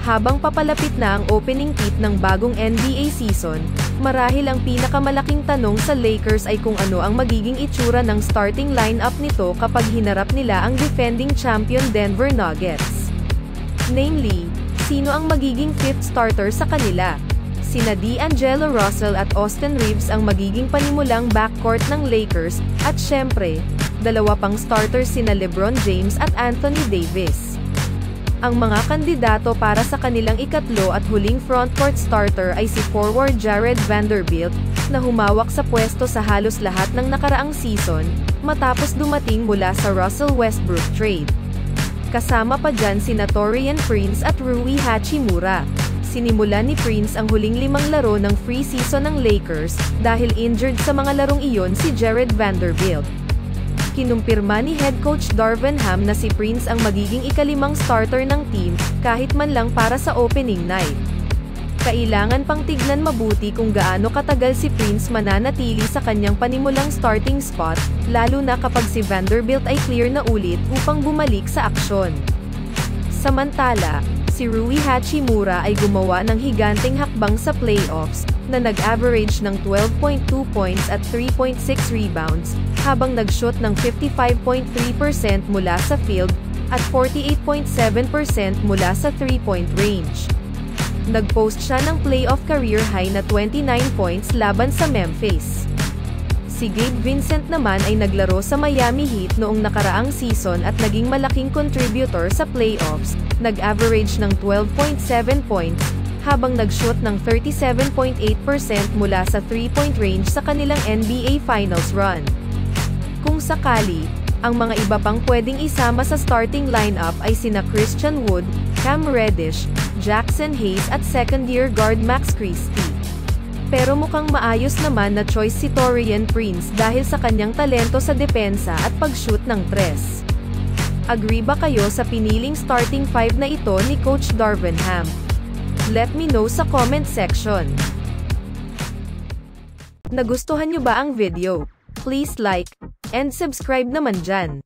Habang papalapit na ang opening tip ng bagong NBA season, marahil ang pinakamalaking tanong sa Lakers ay kung ano ang magiging itsura ng starting lineup nito kapag hinarap nila ang defending champion Denver Nuggets. Namely, sino ang magiging fifth starter sa kanila? Sina D'Angelo Russell at Austin Reeves ang magiging panimulang backcourt ng Lakers, at syempre, dalawa pang starters sina LeBron James at Anthony Davis. Ang mga kandidato para sa kanilang ikatlo at huling frontcourt starter ay si forward Jared Vanderbilt, na humawak sa pwesto sa halos lahat ng nakaraang season, matapos dumating mula sa Russell Westbrook trade. Kasama pa dyan sina Taurean Prince at Rui Hachimura. Sinimulan ni Prince ang huling 5 laro ng free season ng Lakers, dahil injured sa mga larong iyon si Jared Vanderbilt. Kinumpirma ni head coach Darvin Ham na si Prince ang magiging ikalimang starter ng team, kahit man lang para sa opening night. Kailangan pang tignan mabuti kung gaano katagal si Prince mananatili sa kanyang panimulang starting spot, lalo na kapag si Vanderbilt ay clear na ulit upang bumalik sa aksyon. Samantala, si Rui Hachimura ay gumawa ng higanteng hakbang sa playoffs, na nag-average ng 12.2 points at 3.6 rebounds, habang nag-shoot ng 55.3% mula sa field, at 48.7% mula sa 3-point range. Nag-post siya ng playoff career high na 29 points laban sa Memphis. Si Gabe Vincent naman ay naglaro sa Miami Heat noong nakaraang season at naging malaking contributor sa playoffs, nag-average ng 12.7 points, habang nag-shoot ng 37.8% mula sa 3-point range sa kanilang NBA Finals run. Kung sakali, ang mga iba pang pwedeng isama sa starting lineup ay sina Christian Wood, Cam Reddish, Jackson Hayes at second-year guard Max Christie. Pero mukhang maayos naman na choice si Taurean Prince dahil sa kanyang talento sa depensa at pag-shoot ng tres. Agree ba kayo sa piniling starting 5 na ito ni Coach Darvin Ham? Let me know sa comment section. Nagustuhan nyo ba ang video? Please like and subscribe naman dyan.